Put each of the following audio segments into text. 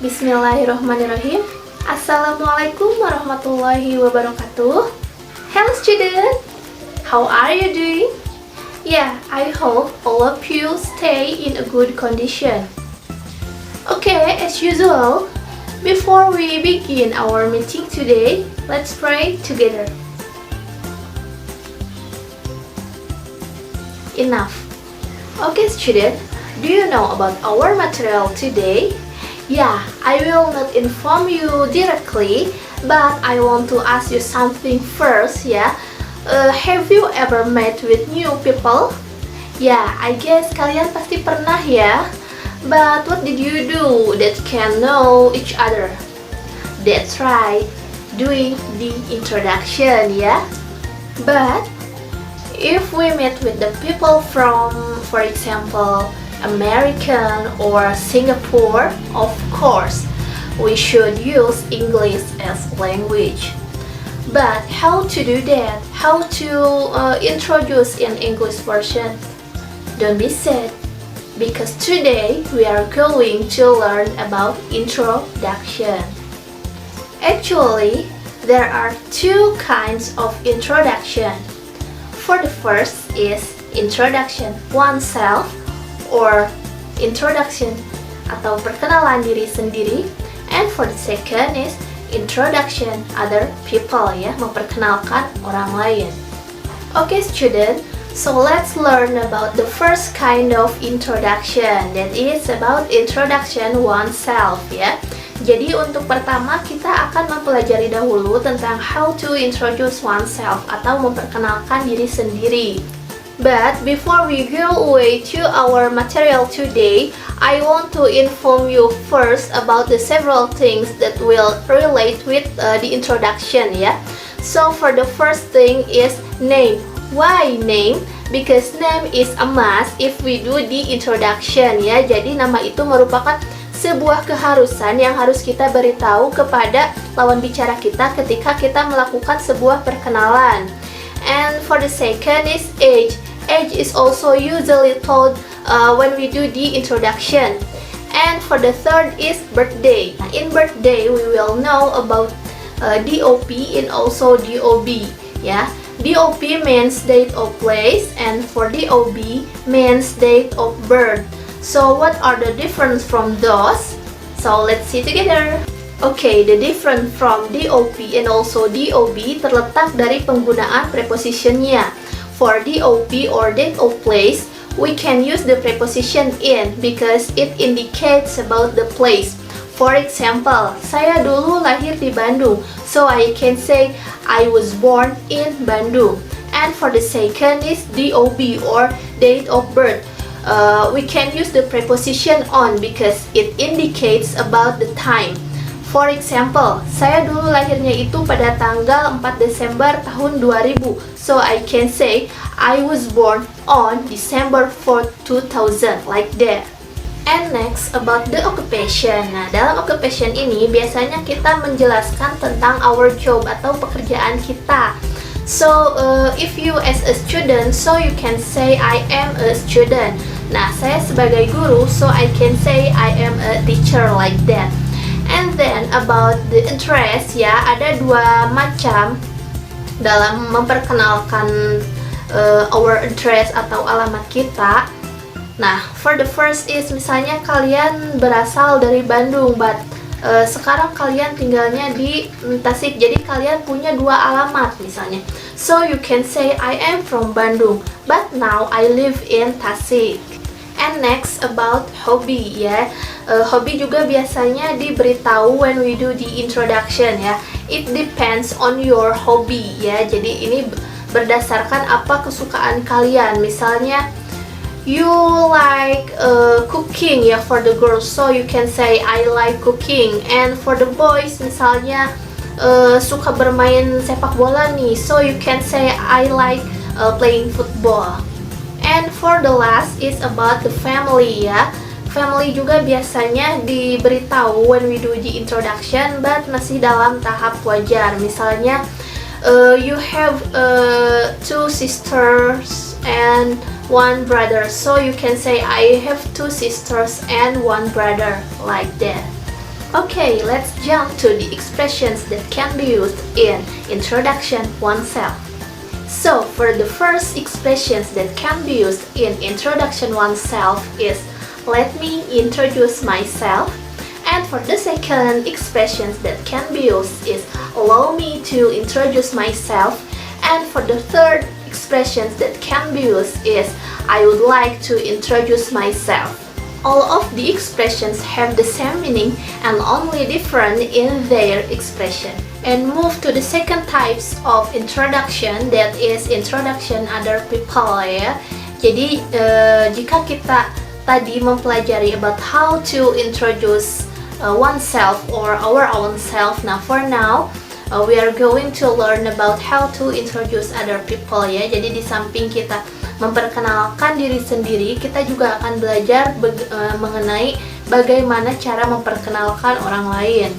Bismillahirrahmanirrahim. Assalamualaikum warahmatullahi wabarakatuh. Hello student, how are you doing? Yeah, I hope all of you stay in a good condition. Okay, as usual, before we begin our meeting today, let's pray together. Enough. Okay student, do you know about our material today? Yeah, I will not inform you directly, but I want to ask you something first, yeah. Have you ever met with new people? Yeah, I guess kalian pasti pernah ya. But what did you do that can know each other? That's right, doing the introduction, yeah. But if we meet with the people from, for example, American or Singapore, of course, we should use English as language. But how to do that? How to introduce in English version? Don't be sad, because today we are going to learn about introduction. Actually, there are two kinds of introduction. For the first is introduction oneself, or introduction atau perkenalan diri sendiri, and for the second is introduction other people, ya, memperkenalkan orang lain. Okay student, so let's learn about the first kind of introduction, that is about introduction oneself, ya. Jadi untuk pertama kita akan mempelajari dahulu tentang how to introduce oneself atau memperkenalkan diri sendiri. But before we go away to our material today, I want to inform you first about the several things that will relate with the introduction, ya. So for the first thing is name. Why name? Because name is a must if we do the introduction, ya. Jadi nama itu merupakan sebuah keharusan yang harus kita beritahu kepada lawan bicara kita ketika kita melakukan sebuah perkenalan. And for the second is age. Age is also usually told when we do the introduction. And for the third is birthday. In birthday, we will know about DOP and also DOB. Yeah, DOP means date of place, and for DOB means date of birth. So what are the difference from those? So let's see together. Okay, the difference from DOP and also DOB terletak dari penggunaan prepositionnya. For DOP or date of place, we can use the preposition in because it indicates about the place. For example, saya dulu lahir di Bandung, so I can say I was born in Bandung. And for the second is DOB or date of birth. We can use the preposition on because it indicates about the time. For example, saya dulu lahirnya itu pada tanggal 4 Desember tahun 2000. So I can say I was born on December 4, 2000, like that. And next about the occupation. Nah, dalam occupation ini biasanya kita menjelaskan tentang our job atau pekerjaan kita. So if you as a student, so you can say I am a student. Nah, saya sebagai guru, so I can say I am a teacher, like that. And then about the interest, ya, ada dua macam dalam memperkenalkan our interest atau alamat kita. Nah, for the first is misalnya kalian berasal dari Bandung, but sekarang kalian tinggalnya di Tasik, jadi kalian punya dua alamat misalnya. So you can say I am from Bandung, but now I live in Tasik. And next about hobby, ya. Hobi juga biasanya diberitahu when we do the introduction, ya. It depends on your hobby, ya. Jadi ini berdasarkan apa kesukaan kalian. Misalnya you like cooking, ya, for the girls, so you can say I like cooking. And for the boys misalnya suka bermain sepak bola nih, so you can say I like playing football. And for the last is about the family, ya. Family juga biasanya diberitahu when we do the introduction, but masih dalam tahap wajar. Misalnya you have two sisters and one brother, so you can say I have two sisters and one brother, like that. Okay, let's jump to the expressions that can be used in introduction oneself. So, for the first expressions that can be used in introduction oneself is let me introduce myself. And for the second expressions that can be used is allow me to introduce myself. And for the third expressions that can be used is I would like to introduce myself. All of the expressions have the same meaning and only different in their expression. And move to the second types of introduction, that is introduction other people ya. Jadi jika kita tadi mempelajari about how to introduce oneself or our own self, now for now we are going to learn about how to introduce other people ya. Jadi di samping kita memperkenalkan diri sendiri, kita juga akan belajar mengenai bagaimana cara memperkenalkan orang lain.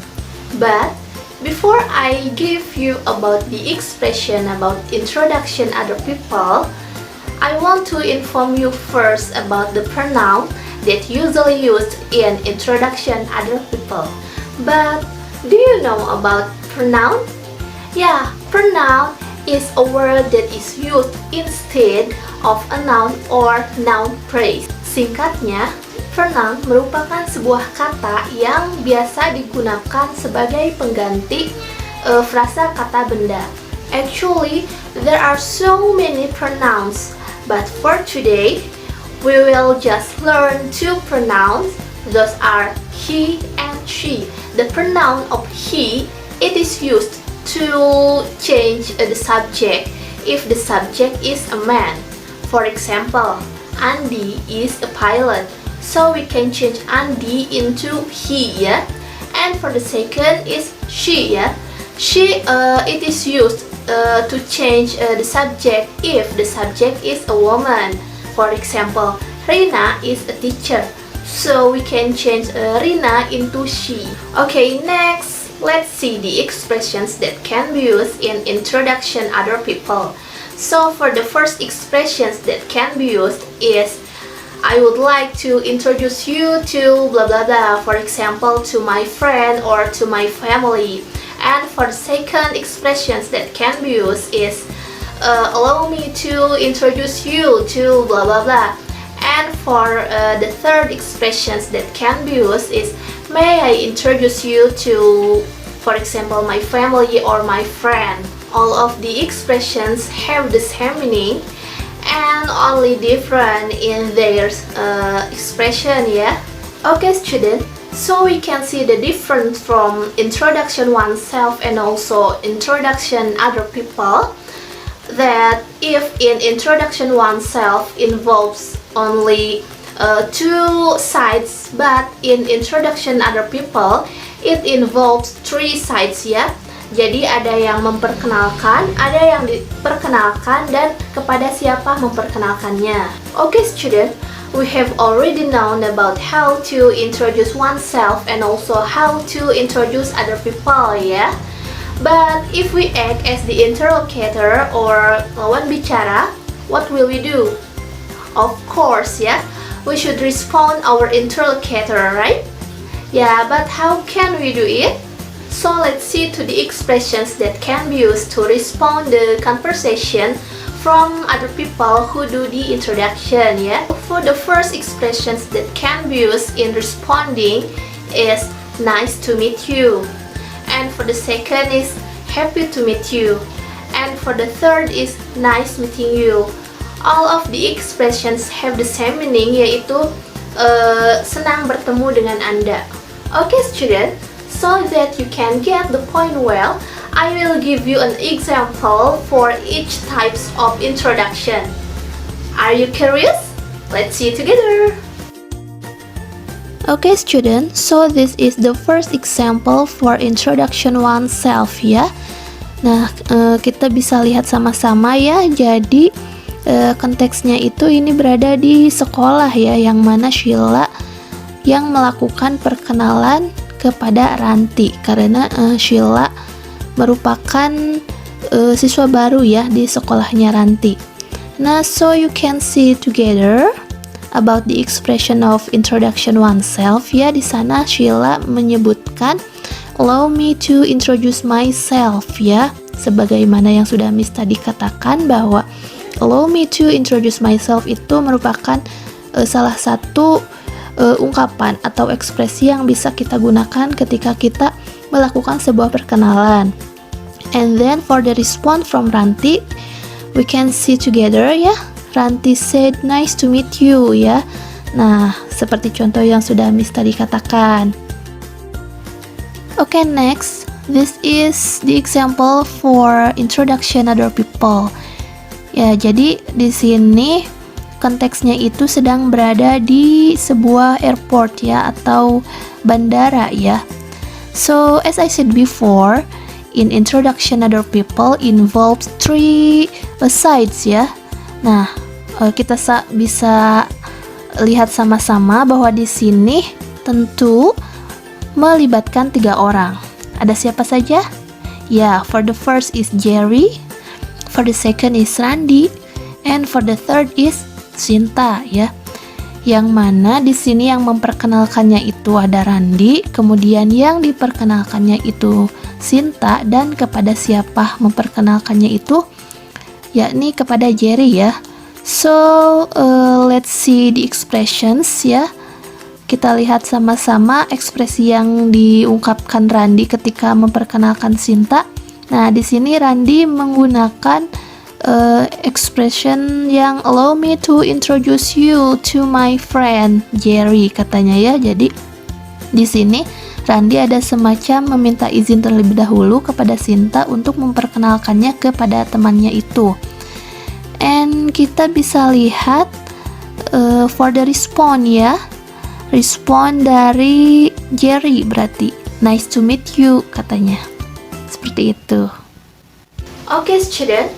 But before I give you about the expression about introduction other people, I want to inform you first about the pronoun that usually used in introduction other people. But do you know about pronoun? Yeah, pronoun is a word that is used instead of a noun or noun phrase. Singkatnya, pronoun merupakan sebuah kata yang biasa digunakan sebagai pengganti frasa kata benda. Actually, there are so many pronouns, but for today, we will just learn two pronouns. Those are he and she. The pronoun of he, it is used to change the subject if the subject is a man. For example, Andy is a pilot, so we can change Andy into he ya. And for the second is she ya. She it is used to change the subject if the subject is a woman. For example, Rina is a teacher, so we can change Rina into she. Okay, next let's see the expressions that can be used in introduction other people. So for the first expressions that can be used is I would like to introduce you to blah blah blah, for example to my friend or to my family. And for the second expressions that can be used is allow me to introduce you to blah blah blah. And for the third expressions that can be used is may I introduce you to, for example, my family or my friend. All of the expressions have the same meaning and only different in their expression yeah. Okay student, so we can see the difference from introduction oneself and also introduction other people, that if in introduction oneself involves only two sides, but in introduction other people it involves three sides ya. Jadi ada yang memperkenalkan, ada yang diperkenalkan, dan kepada siapa memperkenalkannya. Okay student, we have already known about how to introduce oneself and also how to introduce other people ya. But if we act as the interlocutor or lawan bicara, what will we do? Of course ya, we should respond our interlocutor, right? Yeah, but how can we do it? So let's see to the expressions that can be used to respond the conversation from other people who do the introduction yeah. For the first expressions that can be used in responding is nice to meet you. And for the second is happy to meet you. And for the third is nice meeting you. All of the expressions have the same meaning, yaitu senang bertemu dengan Anda. Okay student, so that you can get the point well, I will give you an example for each types of introduction. Are you curious? Let's see together. Okay student, so this is the first example for introduction oneself ya. Nah, kita bisa lihat sama-sama ya. Jadi konteksnya itu ini berada di sekolah ya, yang mana Sheila yang melakukan perkenalan kepada Ranti karena Sheila merupakan siswa baru ya di sekolahnya Ranti. Nah, so you can see together about the expression of introduction oneself, ya di sana Sheila menyebutkan allow me to introduce myself, ya. Sebagaimana yang sudah Miss tadi katakan bahwa allow me to introduce myself itu merupakan salah satu ungkapan atau ekspresi yang bisa kita gunakan ketika kita melakukan sebuah perkenalan. And then for the response from Ranti, we can see together, ya. Ranti said nice to meet you, ya. Nah, seperti contoh yang sudah Miss tadi katakan. Okay, next, this is the example for introduction other people. Ya, jadi di sini konteksnya itu sedang berada di sebuah airport, ya, atau bandara, ya. So, as I said before, in introduction other people involves three sides, ya. Nah, kita bisa lihat sama-sama bahwa di sini tentu melibatkan 3 orang. Ada siapa saja? Ya, for the first is Jerry, for the second is Randy, and for the third is Sinta, ya. Yang mana di sini yang memperkenalkannya itu ada Randy, kemudian yang diperkenalkannya itu Sinta, dan kepada siapa memperkenalkannya itu yakni kepada Jerry, ya. So, let's see the expressions, ya. Kita lihat sama-sama ekspresi yang diungkapkan Randy ketika memperkenalkan Sinta. Nah, di sini Randy menggunakan expression yang allow me to introduce you to my friend Jerry, katanya, ya. Jadi di sini Randy ada semacam meminta izin terlebih dahulu kepada Sinta untuk memperkenalkannya kepada temannya itu. And kita bisa lihat for the response, ya. Respon dari Jerry berarti nice to meet you, katanya. Seperti itu. Okay, student,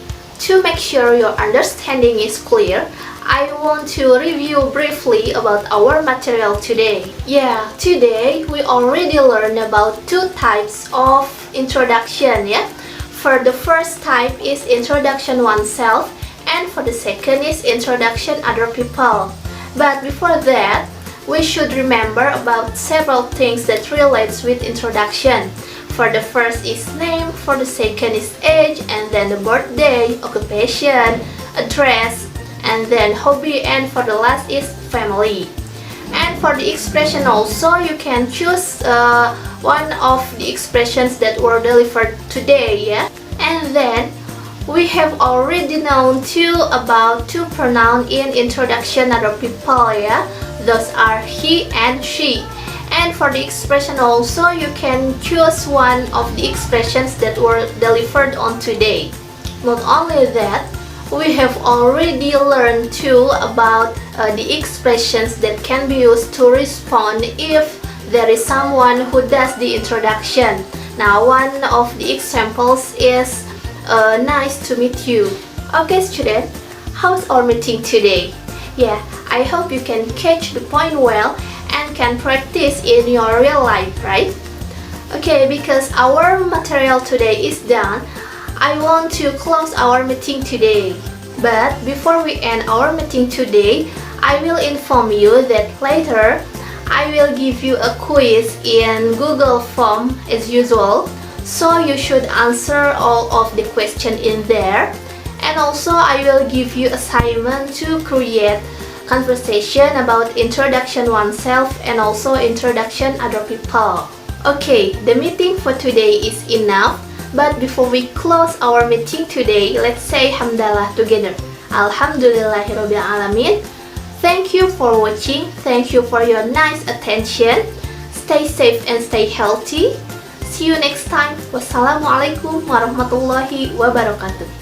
to make sure your understanding is clear, I want to review briefly about our material today. Yeah, today we already learned about 2 types of introduction, yeah. For the first type is introduction oneself, and for the second is introduction other people. But before that, we should remember about several things that relates with introduction. For the first is name, for the second is age, and then the birthday, occupation, address, and then hobby, and for the last is family. And for the expression also, you can choose one of the expressions that were delivered today, yeah. And then we have already known about 2 pronouns in introduction other people, yeah. Those are he and she. And for the expression also, you can choose one of the expressions that were delivered on today. Not only that, we have already learned too about the expressions that can be used to respond if there is someone who does the introduction. Now, one of the examples is nice to meet you. Okay, student, how's our meeting today? Yeah, I hope you can catch the point well and can practice in your real life, right? Okay, because our material today is done, I want to close our meeting today. But before we end our meeting today, I will inform you that later I will give you a quiz in Google Form as usual. So you should answer all of the questions in there. And also I will give you assignment to create conversation about introduction oneself and also introduction other people. Okay, the meeting for today is enough. But before we close our meeting today, let's say hamdalah together. Alhamdulillahirabbil alamin. Thank you for watching. Thank you for your nice attention. Stay safe and stay healthy. See you next time. Wassalamualaikum warahmatullahi wabarakatuh.